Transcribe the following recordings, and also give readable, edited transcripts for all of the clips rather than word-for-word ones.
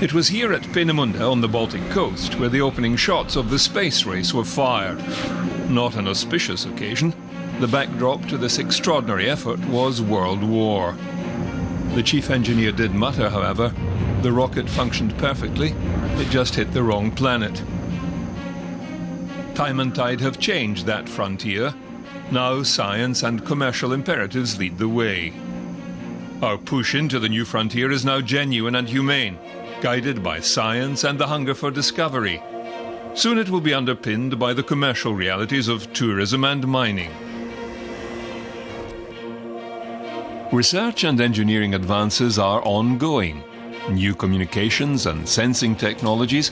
It was here at Peenemünde on the Baltic coast where the opening shots of the space race were fired. Not an auspicious occasion. The backdrop to this extraordinary effort was World War. The chief engineer did mutter, however, the rocket functioned perfectly, it just hit the wrong planet. Time and tide have changed that frontier. Now science and commercial imperatives lead the way. Our push into the new frontier is now genuine and humane, guided by science and the hunger for discovery. Soon it will be underpinned by the commercial realities of tourism and mining. Research and engineering advances are ongoing. New communications and sensing technologies,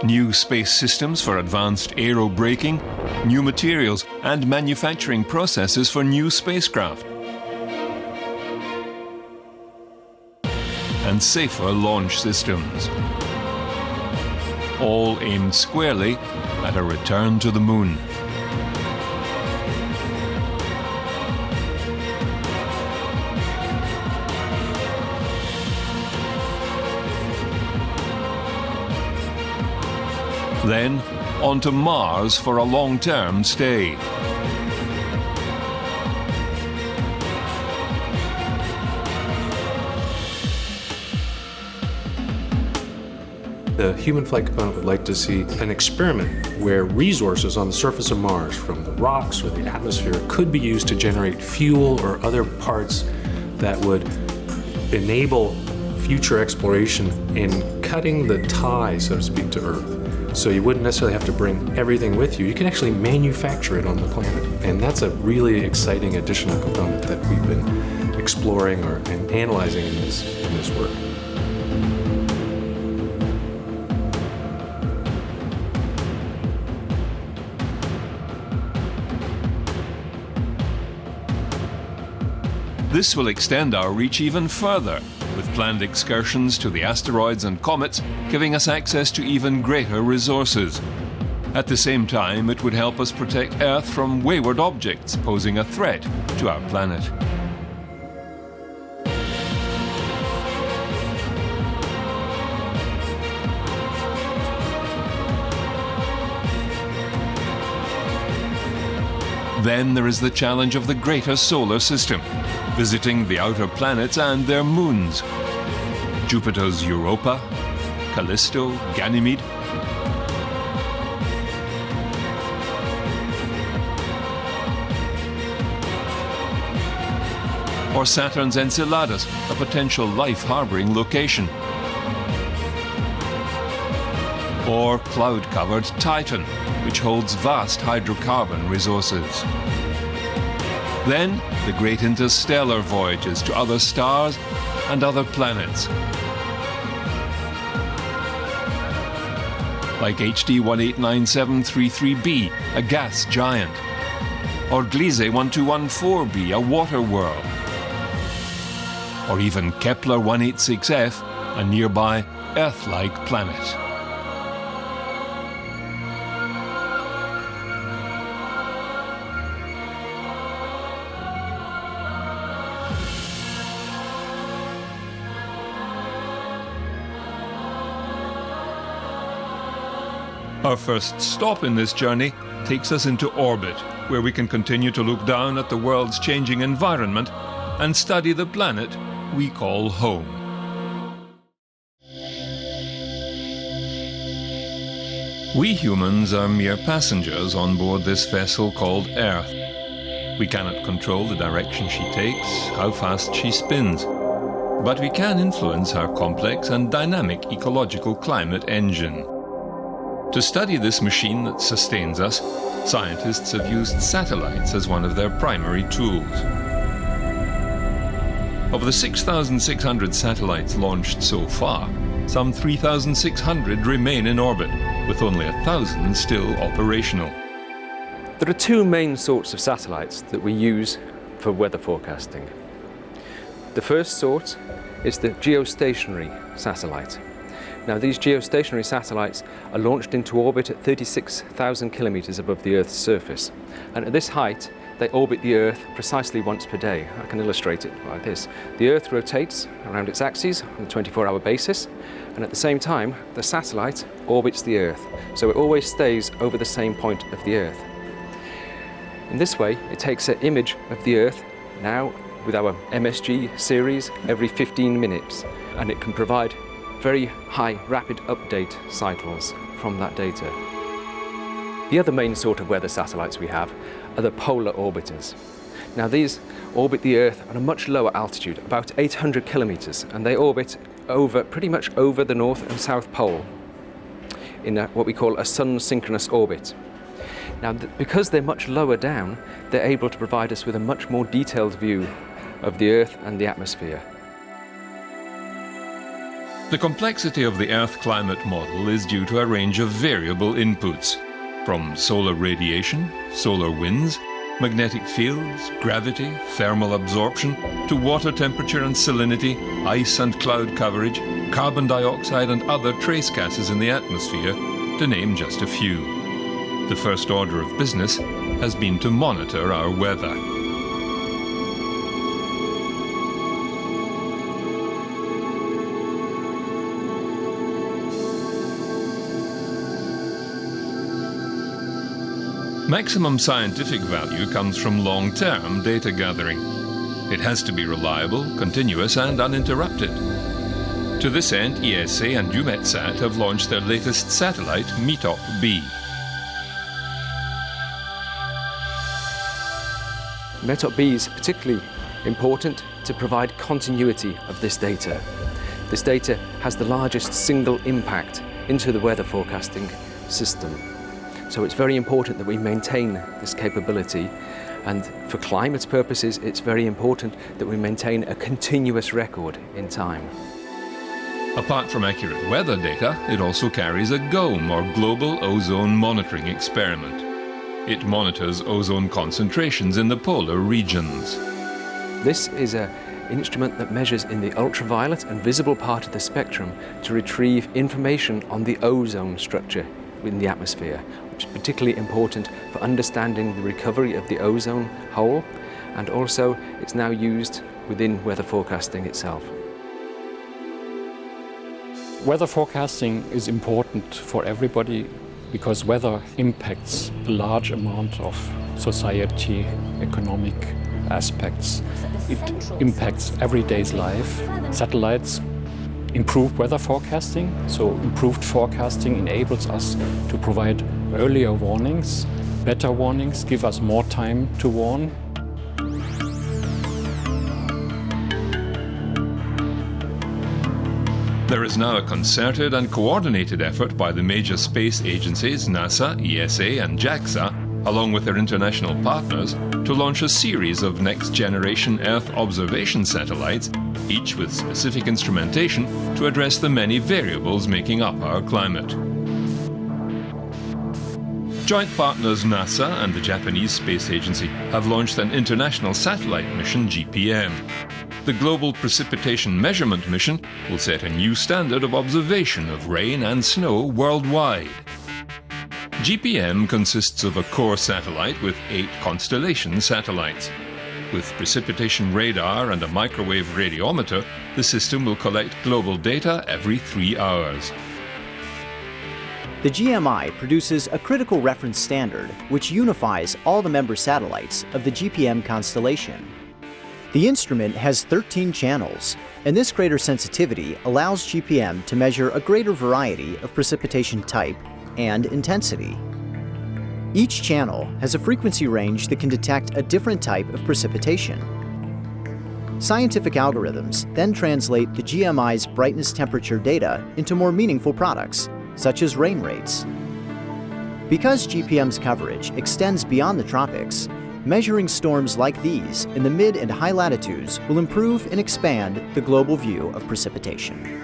new space systems for advanced aerobraking, new materials and manufacturing processes for new spacecraft, and safer launch systems. All aimed squarely at a return to the moon. Then, on to Mars for a long-term stay. The human flight component would like to see an experiment where resources on the surface of Mars, from the rocks or the atmosphere, could be used to generate fuel or other parts that would enable future exploration in cutting the tie, so to speak, to Earth. So you wouldn't necessarily have to bring everything with you. You can actually manufacture it on the planet. And that's a really exciting additional component that we've been exploring and analyzing in this work. This will extend our reach even further, with planned excursions to the asteroids and comets giving us access to even greater resources. At the same time, it would help us protect Earth from wayward objects posing a threat to our planet. Then there is the challenge of the greater solar system, visiting the outer planets and their moons. Jupiter's Europa, Callisto, Ganymede. Or Saturn's Enceladus, a potential life-harboring location. Or cloud-covered Titan, which holds vast hydrocarbon resources. Then, the great interstellar voyages to other stars and other planets. Like HD 189733b, a gas giant. Or Gliese 1214b, a water world. Or even Kepler 186f, a nearby Earth-like planet. Our first stop in this journey takes us into orbit, where we can continue to look down at the world's changing environment and study the planet we call home. We humans are mere passengers on board this vessel called Earth. We cannot control the direction she takes, how fast she spins, but we can influence her complex and dynamic ecological climate engine. To study this machine that sustains us, scientists have used satellites as one of their primary tools. Of the 6,600 satellites launched so far, some 3,600 remain in orbit, with only 1,000 still operational. There are two main sorts of satellites that we use for weather forecasting. The first sort is the geostationary satellite. Now, these geostationary satellites are launched into orbit at 36,000 kilometers above the Earth's surface. And at this height, they orbit the Earth precisely once per day. I can illustrate it like this. The Earth rotates around its axis on a 24-hour basis, and at the same time, the satellite orbits the Earth, so it always stays over the same point of the Earth. In this way, it takes an image of the Earth now with our MSG series every 15 minutes, and it can provide very high rapid update cycles from that data. The other main sort of weather satellites we have are the polar orbiters. Now these orbit the Earth at a much lower altitude, about 800 kilometers, and they orbit pretty much over the North and South Pole in what we call a sun-synchronous orbit. Now because they're much lower down, they're able to provide us with a much more detailed view of the Earth and the atmosphere. The complexity of the Earth climate model is due to a range of variable inputs, from solar radiation, solar winds, magnetic fields, gravity, thermal absorption, to water temperature and salinity, ice and cloud coverage, carbon dioxide and other trace gases in the atmosphere, to name just a few. The first order of business has been to monitor our weather. Maximum scientific value comes from long-term data gathering. It has to be reliable, continuous and uninterrupted. To this end, ESA and EUMETSAT have launched their latest satellite, METOP-B. METOP-B is particularly important to provide continuity of this data. This data has the largest single impact into the weather forecasting system. So it's very important that we maintain this capability, and for climate purposes it's very important that we maintain a continuous record in time. Apart from accurate weather data, it also carries a GOME, or Global Ozone Monitoring Experiment. It monitors ozone concentrations in the polar regions. This is an instrument that measures in the ultraviolet and visible part of the spectrum to retrieve information on the ozone structure in the atmosphere, which is particularly important for understanding the recovery of the ozone hole, and also it's now used within weather forecasting itself. Weather forecasting is important for everybody because weather impacts a large amount of society, economic aspects. It impacts everyday's life. Satellites improve weather forecasting, so improved forecasting enables us to provide earlier warnings, better warnings, give us more time to warn. There is now a concerted and coordinated effort by the major space agencies NASA, ESA and JAXA, along with their international partners, to launch a series of next-generation Earth observation satellites, each with specific instrumentation to address the many variables making up our climate. Joint partners NASA and the Japanese Space Agency have launched an international satellite mission, GPM. The Global Precipitation Measurement Mission will set a new standard of observation of rain and snow worldwide. GPM consists of a core satellite with 8 constellation satellites. With precipitation radar and a microwave radiometer, the system will collect global data every 3 hours. The GMI produces a critical reference standard which unifies all the member satellites of the GPM constellation. The instrument has 13 channels, and this greater sensitivity allows GPM to measure a greater variety of precipitation type and intensity. Each channel has a frequency range that can detect a different type of precipitation. Scientific algorithms then translate the GMI's brightness temperature data into more meaningful products, such as rain rates. Because GPM's coverage extends beyond the tropics, measuring storms like these in the mid and high latitudes will improve and expand the global view of precipitation.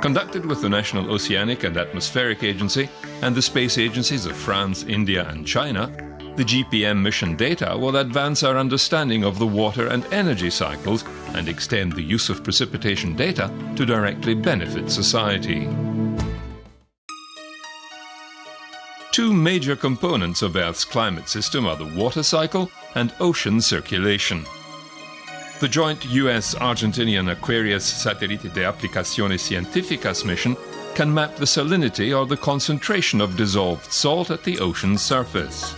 Conducted with the National Oceanic and Atmospheric Agency and the space agencies of France, India and China, the GPM mission data will advance our understanding of the water and energy cycles and extend the use of precipitation data to directly benefit society. Two major components of Earth's climate system are the water cycle and ocean circulation. The joint US-Argentinian Aquarius Satélite de Aplicaciones Científicas mission can map the salinity or the concentration of dissolved salt at the ocean's surface.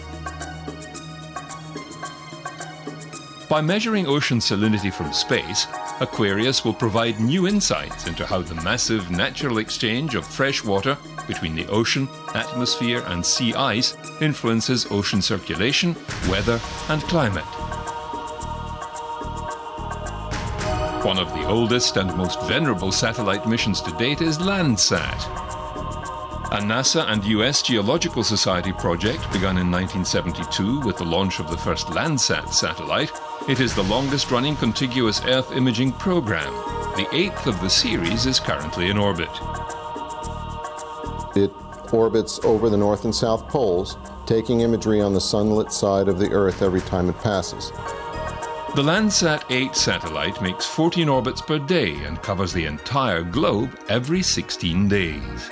By measuring ocean salinity from space, Aquarius will provide new insights into how the massive natural exchange of fresh water between the ocean, atmosphere and sea ice influences ocean circulation, weather and climate. One of the oldest and most venerable satellite missions to date is Landsat. A NASA and US Geological Society project begun in 1972 with the launch of the first Landsat satellite, it is the longest-running contiguous Earth imaging program. The 8th of the series is currently in orbit. It orbits over the North and South poles, taking imagery on the sunlit side of the Earth every time it passes. The Landsat 8 satellite makes 14 orbits per day and covers the entire globe every 16 days.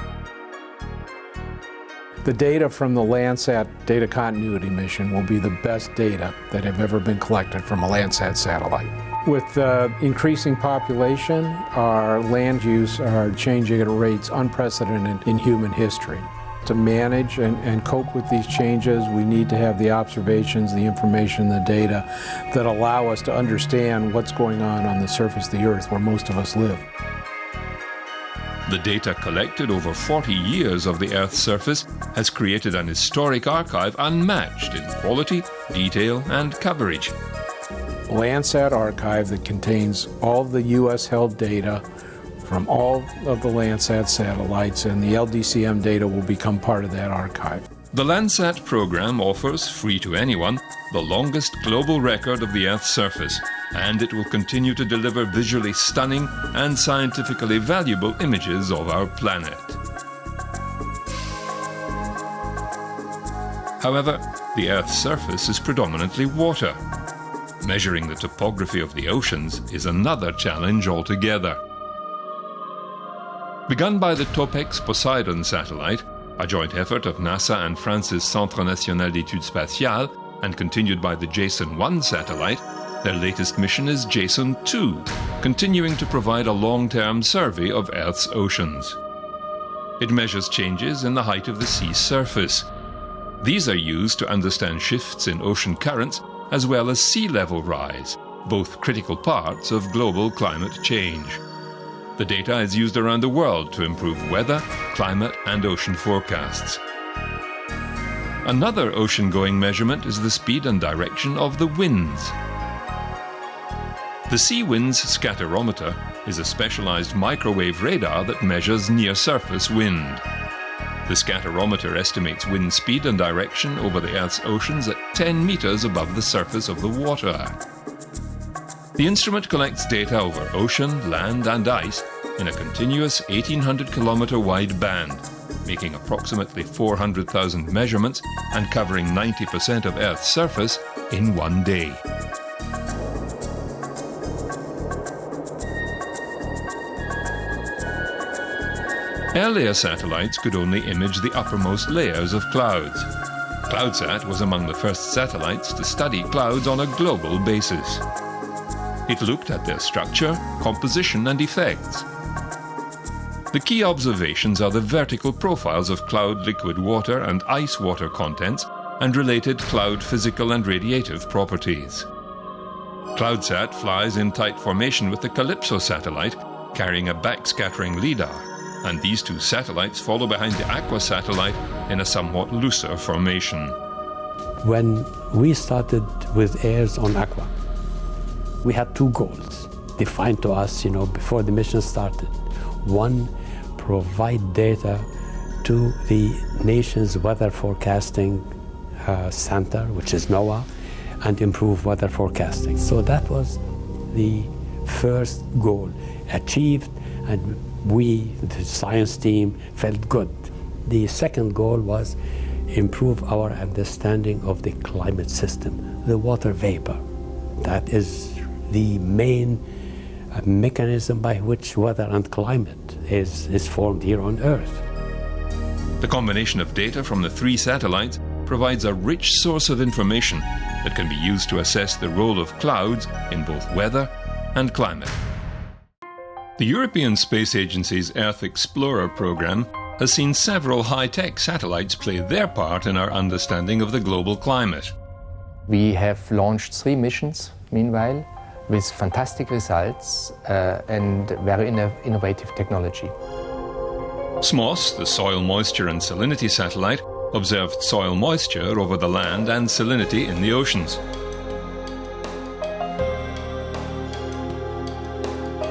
The data from the Landsat data continuity mission will be the best data that have ever been collected from a Landsat satellite. With increasing population, our land use are changing at rates unprecedented in human history. To manage and cope with these changes, we need to have the observations, the information, the data that allow us to understand what's going on the surface of the Earth where most of us live. The data collected over 40 years of the Earth's surface has created an historic archive unmatched in quality, detail and coverage. Landsat archive that contains all of the US-held data from all of the Landsat satellites, and the LDCM data will become part of that archive. The Landsat program offers, free to anyone, the longest global record of the Earth's surface, and it will continue to deliver visually stunning and scientifically valuable images of our planet. However, the Earth's surface is predominantly water. Measuring the topography of the oceans is another challenge altogether. Begun by the Topex Poseidon satellite, a joint effort of NASA and France's Centre National d'Études Spatiales, and continued by the Jason-1 satellite, their latest mission is Jason-2, continuing to provide a long-term survey of Earth's oceans. It measures changes in the height of the sea's surface. These are used to understand shifts in ocean currents as well as sea level rise, both critical parts of global climate change. The data is used around the world to improve weather, climate and ocean forecasts. Another ocean-going measurement is the speed and direction of the winds. The Sea Winds Scatterometer is a specialized microwave radar that measures near-surface wind. The scatterometer estimates wind speed and direction over the Earth's oceans at 10 meters above the surface of the water. The instrument collects data over ocean, land and ice in a continuous 1,800-kilometer wide band, making approximately 400,000 measurements and covering 90% of Earth's surface in one day. Earlier satellites could only image the uppermost layers of clouds. CloudSat was among the first satellites to study clouds on a global basis. It looked at their structure, composition and effects. The key observations are the vertical profiles of cloud liquid water and ice water contents and related cloud physical and radiative properties. CloudSat flies in tight formation with the Calypso satellite, carrying a backscattering LIDAR, and these two satellites follow behind the Aqua satellite in a somewhat looser formation. When we started with airs on Aqua, we had two goals defined to us, before the mission started. One, provide data to the nation's weather forecasting center, which is NOAA, and improve weather forecasting. So that was the first goal achieved, and we, the science team, felt good. The second goal was improve our understanding of the climate system, the water vapor. That is the main mechanism by which weather and climate is formed here on Earth. The combination of data from the three satellites provides a rich source of information, that can be used to assess the role of clouds in both weather and climate. The European Space Agency's Earth Explorer program has seen several high-tech satellites play their part in our understanding of the global climate. We have launched 3 missions, meanwhile, with fantastic results and very innovative technology. SMOS, the Soil Moisture and Salinity Satellite, observed soil moisture over the land and salinity in the oceans.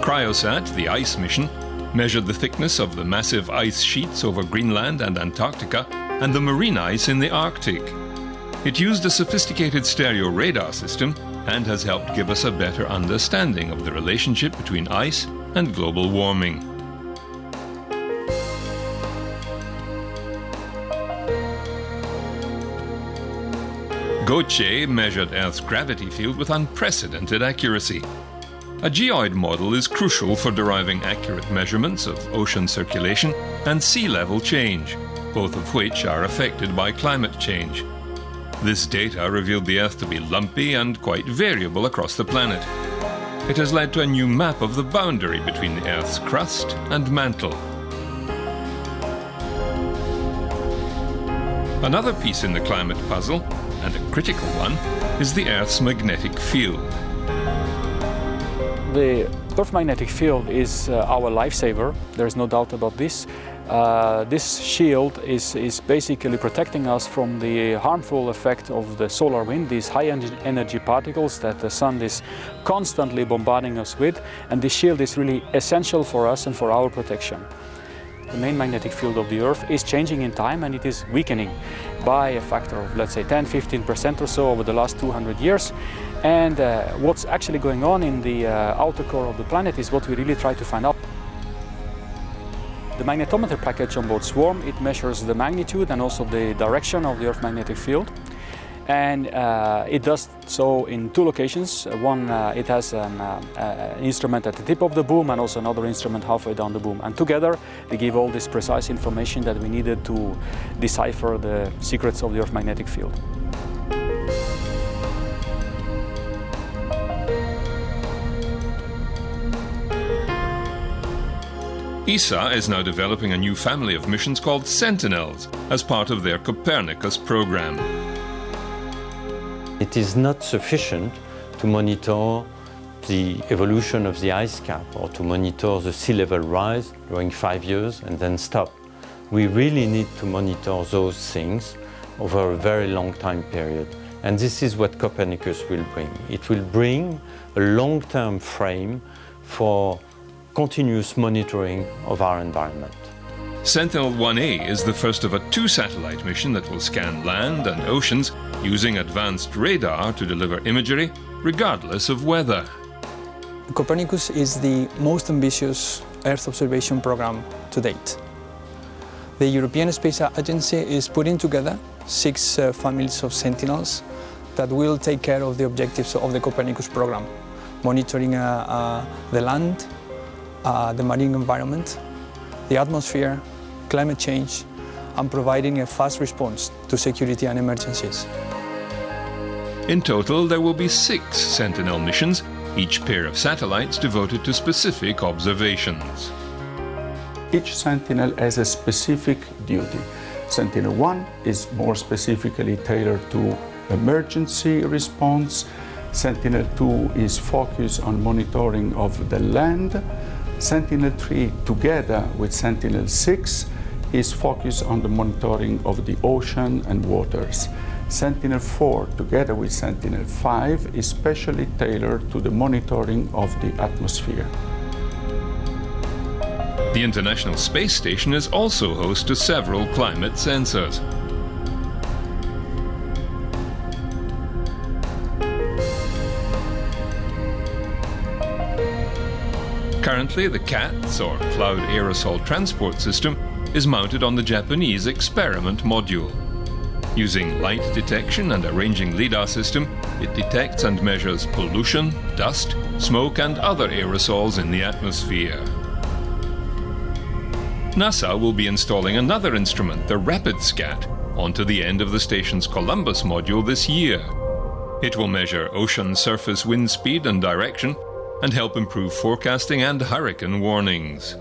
Cryosat, the ice mission, measured the thickness of the massive ice sheets over Greenland and Antarctica and the marine ice in the Arctic. It used a sophisticated stereo radar system and has helped give us a better understanding of the relationship between ice and global warming. GOCHE measured Earth's gravity field with unprecedented accuracy. A geoid model is crucial for deriving accurate measurements of ocean circulation and sea level change, both of which are affected by climate change. This data revealed the Earth to be lumpy and quite variable across the planet. It has led to a new map of the boundary between the Earth's crust and mantle. Another piece in the climate puzzle, and a critical one, is the Earth's magnetic field. The Earth magnetic field is our lifesaver, there's no doubt about this. This shield is basically protecting us from the harmful effect of the solar wind, these high energy particles that the sun is constantly bombarding us with, and this shield is really essential for us and for our protection. The main magnetic field of the Earth is changing in time, and it is weakening by a factor of, let's say, 10–15% or so over the last 200 years. And what's actually going on in the outer core of the planet is what we really try to find out. The magnetometer package on board Swarm, it measures the magnitude and also the direction of the Earth magnetic field. And it does so in 2 locations. One, it has an instrument at the tip of the boom and also another instrument halfway down the boom. And together they give all this precise information that we needed to decipher the secrets of the Earth magnetic field. ESA is now developing a new family of missions called Sentinels as part of their Copernicus program. It is not sufficient to monitor the evolution of the ice cap or to monitor the sea level rise during 5 years and then stop. We really need to monitor those things over a very long time period. And this is what Copernicus will bring. It will bring a long-term frame for continuous monitoring of our environment. Sentinel-1A is the first of a 2-satellite mission that will scan land and oceans using advanced radar to deliver imagery regardless of weather. Copernicus is the most ambitious Earth observation program to date. The European Space Agency is putting together 6 families of Sentinels that will take care of the objectives of the Copernicus program, monitoring the land, the marine environment, the atmosphere, climate change, and providing a fast response to security and emergencies. In total, there will be 6 Sentinel missions, each pair of satellites devoted to specific observations. Each Sentinel has a specific duty. Sentinel-1 is more specifically tailored to emergency response. Sentinel-2 is focused on monitoring of the land. Sentinel-3, together with Sentinel-6, is focused on the monitoring of the ocean and waters. Sentinel-4, together with Sentinel-5, is specially tailored to the monitoring of the atmosphere. The International Space Station is also host to several climate sensors. Currently, the CATS, or Cloud Aerosol Transport System, is mounted on the Japanese Experiment module. Using light detection and a ranging LIDAR system, it detects and measures pollution, dust, smoke and other aerosols in the atmosphere. NASA will be installing another instrument, the RapidScat, onto the end of the station's Columbus module this year. It will measure ocean surface wind speed and direction and help improve forecasting and hurricane warnings.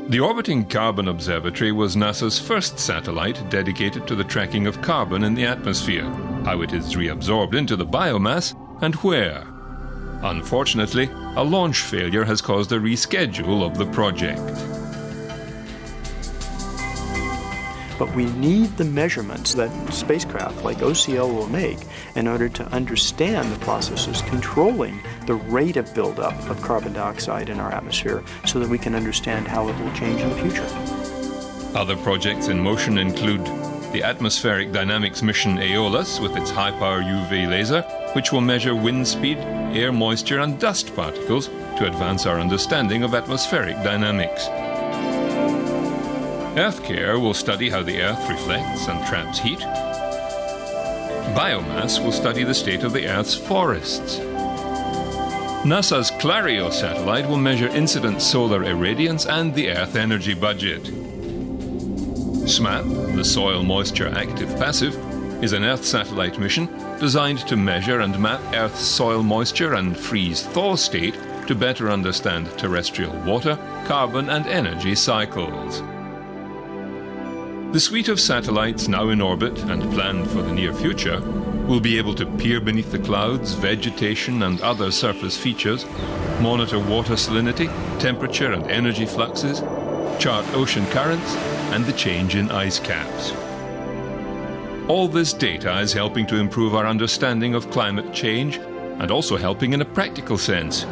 The Orbiting Carbon Observatory was NASA's first satellite dedicated to the tracking of carbon in the atmosphere, how it is reabsorbed into the biomass, and where. Unfortunately, a launch failure has caused a reschedule of the project. But we need the measurements that spacecraft like OCL will make in order to understand the processes controlling the rate of buildup of carbon dioxide in our atmosphere so that we can understand how it will change in the future. Other projects in motion include the Atmospheric Dynamics mission Aeolus with its high-power UV laser, which will measure wind speed, air moisture and dust particles to advance our understanding of atmospheric dynamics. EarthCare will study how the Earth reflects and traps heat. Biomass will study the state of the Earth's forests. NASA's Clario satellite will measure incident solar irradiance and the Earth energy budget. SMAP, the Soil Moisture Active Passive, is an Earth satellite mission designed to measure and map Earth's soil moisture and freeze-thaw state to better understand terrestrial water, carbon and energy cycles. The suite of satellites now in orbit and planned for the near future will be able to peer beneath the clouds, vegetation and other surface features, monitor water salinity, temperature and energy fluxes, chart ocean currents and the change in ice caps. All this data is helping to improve our understanding of climate change and also helping in a practical sense,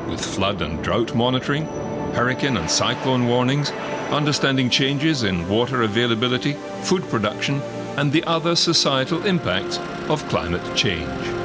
with flood and drought monitoring, hurricane and cyclone warnings, understanding changes in water availability, food production, and the other societal impacts of climate change.